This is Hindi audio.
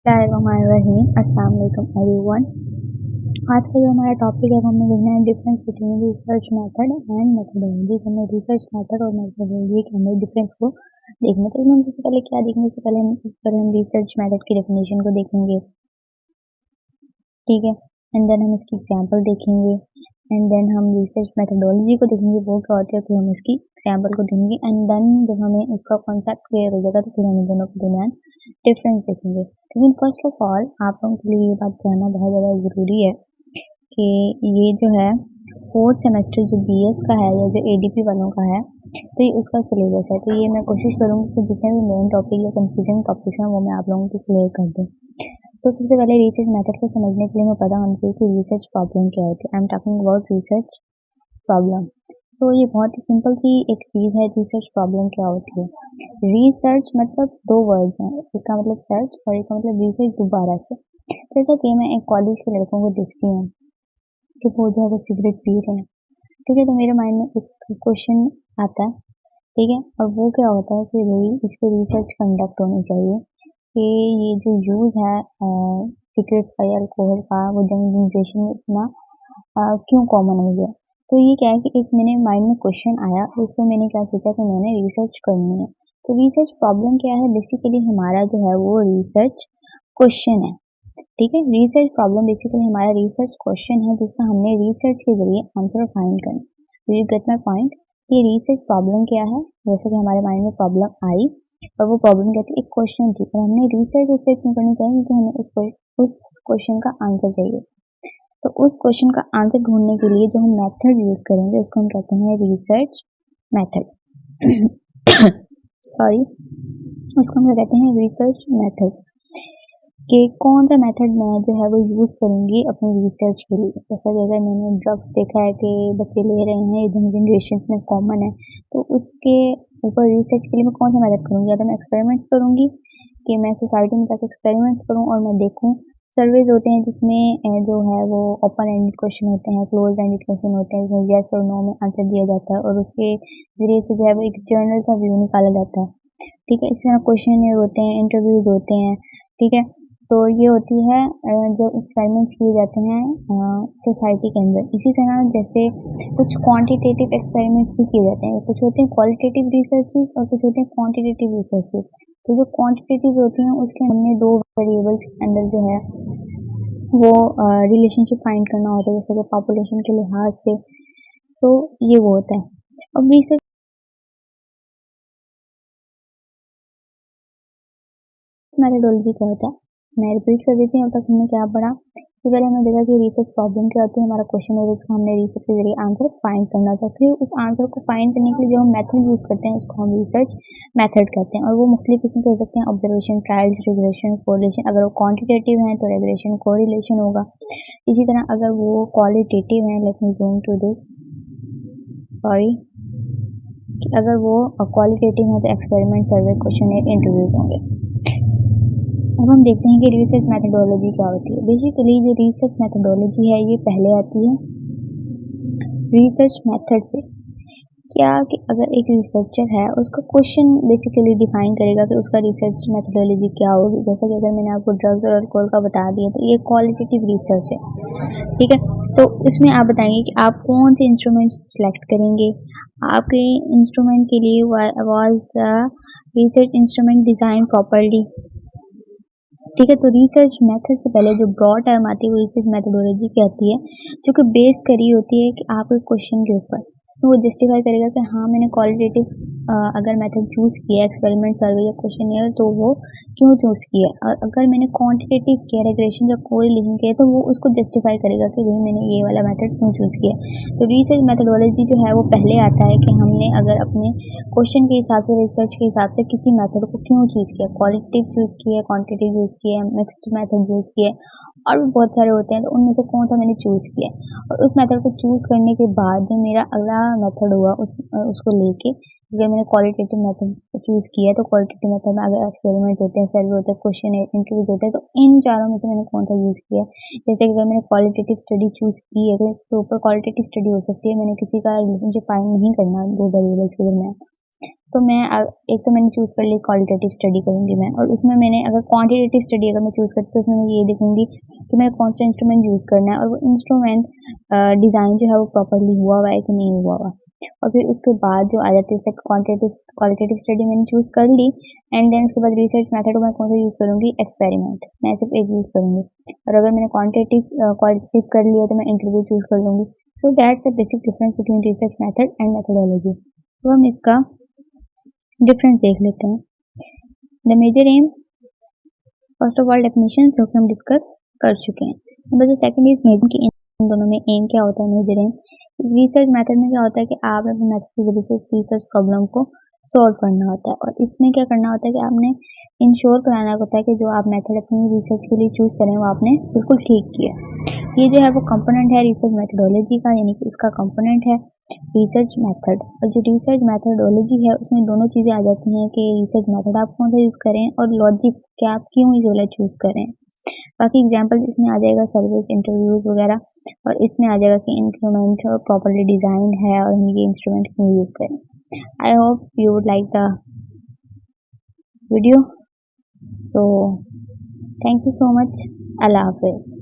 बिस्मिल्लाहिर्रहमानिर्रहीम। अस्सलाम वालेकुम एवरीवन। आज का जो हमारा टॉपिक है वो हमें देखना है difference between research method and methodology. हमें रिसर्च मेथड और मेथडोलॉजी के अंदर डिफरेंस को देखना। तो हम सबसे पहले क्या देखेंगे? सबसे पहले हम रिसर्च मेथड की डेफिनेशन को देखेंगे, ठीक है। एंड देन हम इसकी एग्जांपल देखेंगे, एंड देन हम रिसर्च मेथडोलॉजी को देखेंगे वो क्या होती है, फिर हम उसकी एग्जांपल को देखेंगे, एंड देन जब हमें उसका कॉन्सेप्ट क्लियर हो जाएगा तो फिर हम इन दोनों के दरमियान डिफरेंस देखेंगे। लेकिन फर्स्ट ऑफ ऑल आप लोगों के लिए ये बात जानना बहुत ज़्यादा ज़रूरी है कि ये जो है फोर्थ सेमेस्टर जो बीएस का है या जो एडीपी वालों का है, तो ये उसका सिलेबस है। तो ये मैं कोशिश करूँगी कि जितने भी मेन टॉपिक या कंफ्यूजन टॉपिक हैं वो मैं आप लोगों को क्लियर कर दूँ। तो सबसे पहले रिसर्च मेथड को समझने के लिए हमें पता होना चाहिए कि रिसर्च प्रॉब्लम क्या होती है। I am talking about research problem. तो ये बहुत ही सिंपल सी एक चीज़ है, रिसर्च प्रॉब्लम क्या होती है। रिसर्च मतलब दो वर्ड्स हैं, एक का मतलब सर्च और एक का मतलब रिसर्च दोबारा से। जैसा कि मैं एक कॉलेज के लड़कों को देखती हूँ कि वो जो है वो सिगरेट पी रहे हैं, ठीक है। तो मेरे माइंड में एक क्वेश्चन आता है, ठीक है। और वो क्या होता है कि भाई इस पर रिसर्च कंडक्ट होनी चाहिए कि ये जो यूज़ है सिगरेट्स का या अल्कोहल का वो यंग जनरेशन में इतना क्यों कॉमन हो गया। तो ये क्या है कि एक मेरे माइंड में क्वेश्चन आया, तो उसमें मैंने क्या सोचा कि मैंने रिसर्च करनी है। तो रिसर्च प्रॉब्लम क्या है, बेसिकली हमारा जो है वो रिसर्च क्वेश्चन है, ठीक है। रिसर्च प्रॉब्लम बेसिकली हमारा रिसर्च क्वेश्चन है जिसका हमने रिसर्च के जरिए आंसर फाइंड करना। Do you get my point? ये रिसर्च प्रॉब्लम क्या है, जैसे कि हमारे माइंड में प्रॉब्लम आई और वो प्रॉब्लम क्या थी, एक क्वेश्चन थी और हमने रिसर्च उस पर क्यों करनी चाहिए, क्योंकि हमें उस क्वेश्चन का आंसर चाहिए। तो उस क्वेश्चन का आंसर ढूंढने के लिए जो हम मेथड यूज करेंगे उसको हम कहते हैं रिसर्च मेथड। सॉरी, उसको हम कहते हैं रिसर्च मेथड। कि कौन सा मेथड मैं जो है वो यूज करूंगी अपनी रिसर्च के लिए। जैसा कि अगर मैंने ड्रग्स देखा है कि बच्चे ले रहे हैं, ये जनरेशन में कॉमन है, तो उसके ऊपर रिसर्च के लिए मैं कौन सा मेथड करूंगी। या तो मैं एक्सपेरिमेंट्स करूंगी कि मैं सोसाइटी में जाकर एक्सपेरिमेंट्स करूं और मैं देखूं। सर्वेज होते हैं जिसमें जो है वो ओपन एंडेड क्वेश्चन होते हैं, क्लोज एंडेड क्वेश्चन होते हैं, जिसमें यस और नो में आंसर दिया जाता है और उसके जरिए से जो है वो एक जर्नल का व्यू निकाला जाता है, ठीक है। इसी तरह क्वेश्चन होते हैं, इंटरव्यूज होते हैं, ठीक है। तो ये होती है जो एक्सपेरिमेंट्स किए जाते हैं सोसाइटी के अंदर। इसी तरह जैसे कुछ क्वांटिटेटिव एक्सपेरिमेंट्स भी किए जाते हैं, कुछ होते हैं क्वालिटेटिव रिसर्चेस और कुछ होते हैं क्वांटिटेटिव रिसर्चेस। तो जो क्वांटिटेटिव होती हैं उसके हमने दो वेरिएबल्स के अंदर जो है वो रिलेशनशिप फाइंड करना होता है, जैसे कि पॉपुलेशन के लिहाज से। तो ये वो होता है। अब रिसर्च मेथडोलॉजी क्या होता है, मैं रिपीट कर देती हूँ अब तक हमने क्या पढ़ा। तो पहले हमने देखा कि रिसर्च प्रॉब्लम क्या होती है, हमारा क्वेश्चन है जिसका हमने रिसर्च के जरिए आंसर फाइंड करना था। फिर उस आंसर को फाइंड करने के लिए जो हम मेथड यूज करते हैं उसको हम रिसर्च मेथड कहते हैं, और वो मुख्तलिफ किस्म के हो सकते हैं, ऑब्जर्वेशन, ट्रायल्स, रेगुलेशन, कोरिलेशन। अगर वो क्वांटिटेटिव हैं तो रेगुलेशन कोरिलेशन होगा। इसी तरह अगर वो क्वालिटेटिव हैं, let me zoom to this, sorry, अगर वो क्वालिटेटिव हैं तो एक्सपेरिमेंट, सर्वे, क्वेश्चन, इंटरव्यूज होंगे। अब हम देखते हैं कि रिसर्च मेथडोलॉजी क्या होती है। बेसिकली जो रिसर्च मेथडोलॉजी है ये पहले आती है रिसर्च मेथड से। क्या कि अगर एक रिसर्चर है उसका क्वेश्चन बेसिकली डिफाइन करेगा कि उसका रिसर्च मेथडोलॉजी क्या होगी। जैसे कि अगर मैंने आपको ड्रग्स और अल्कोहल का बता दिया तो ये क्वालिटेटिव रिसर्च है, ठीक है। तो इसमें आप बताएंगे कि आप कौन से इंस्ट्रूमेंट्स सिलेक्ट करेंगे। आपके इंस्ट्रूमेंट के लिए was the research instrument design properly, ठीक है। तो रिसर्च मेथड से पहले जो ब्रॉड टर्म आती है वो रिसर्च मेथोडोलॉजी कहती है, जो कि बेस करी होती है कि आपके क्वेश्चन के ऊपर। तो वो जस्टिफाई करेगा कि हाँ मैंने क्वालिटेटिव अगर मेथड चूज किया, एक्सपेरिमेंट, सर्वे या क्वेश्चनियर, तो वो क्यों चूज किया। और अगर मैंने क्वांटिटेटिव किया, रेग्रेशन या कोरिलेशन किया, तो वो उसको जस्टिफाई करेगा कि भाई मैंने ये वाला मेथड क्यों चूज किया। तो रिसर्च मेथोडोलॉजी जो है वो पहले आता है कि हमने अगर अपने क्वेश्चन के हिसाब से, रिसर्च के हिसाब से किसी मेथड को क्यों चूज किया, क्वालिटेटिव चूज किया, क्वांटिटेटिव चूज किया, मिक्स्ड मेथड चूज किया, और भी बहुत सारे होते हैं। तो उनमें से कौन सा मैंने चूज किया, और उस मेथड को चूज करने के बाद जो मेरा अगला मेथड हुआ उसको लेके, अगर मैंने क्वालिटेटिव मेथड चूज किया तो क्वालिटेटिव मेथड में अगर एक्सपेरिमेंट्स होते हैं, सर्वे होते हैं, क्वेश्चन इंटरव्यूज होते हैं, तो इन चारों में से मैंने कौन सा यूज किया। जैसे कि अगर मैंने क्वालिटेटिव स्टडी चूज की है तो इसके ऊपर क्वालिटेटिव स्टडी हो सकती है, मैंने किसी का रिलेशनशिप फाइंड नहीं करना दो वेरिएबल्स के दरमियान, तो मैं एक तो मैंने चूज़ कर ली क्वालिटेटिव स्टडी करूँगी मैं, और उसमें मैंने अगर क्वांटिटेटिव स्टडी अगर मैं चूज़ करती हूँ तो उसमें मैं ये देखूँगी कि मैंने कौन सा इंस्ट्रूमेंट यूज़ करना है और वो इंस्ट्रूमेंट डिज़ाइन जो है वो प्रॉपर्ली हुआ हुआ है कि नहीं हुआ हुआ। और फिर उसके बाद जो आ जाती है क्वालिटेटिव स्टडी मैंने चूज़ कर ली, एंड देन उसके बाद रिसर्च मेथड मैं कौन सा यूज़ करूँगी, एक्सपेरिमेंट, मैं सिर्फ एक यूज़ करूँगी। और अगर मैंने क्वालिटेटिव कर लिया तो मैं इंटरव्यू चूज़ कर लूँगी। So that's a basic difference between research method and methodology. तो हम इसका डिफरेंस देख लेते हैं। The major um, first of all definition जो कि हम डिस्कस कर चुके हैं। Number the second is major की इन दोनों में एम क्या होता है, मेजर एम। रिसर्च मेथड में क्या होता है कि आप अपने मेथड की वजह से रिसर्च प्रॉब्लम को सॉल्व करना होता है, और इसमें क्या करना होता है कि आपने इंश्योर कराना होता है कि जो आप मेथड अपनी रिसर्च के लिए चूज करें वो आपने बिल्कुल ठीक किया। ये जो है वो कंपोनेंट है रिसर्च मेथोडोलॉजी का, यानी कि इसका कंपोनेंट है रिसर्च मेथड। और जो रिसर्च मेथोडोलॉजी है उसमें दोनों चीज़ें आ जाती हैं कि रिसर्च मेथड आप कौन सा यूज़ करें और लॉजिक कि आप क्यों ये वाला चूज़ करें। बाकी एग्जांपल इसमें आ जाएगा सर्विस, इंटरव्यूज वगैरह, और इसमें आ जाएगा कि इंस्ट्रूमेंट प्रॉपर्ली डिजाइंड है और हम ये इंस्ट्रूमेंट क्यों यूज़ करें। I hope you would like the video, so thank you so much. अल्लाह हाफिज़।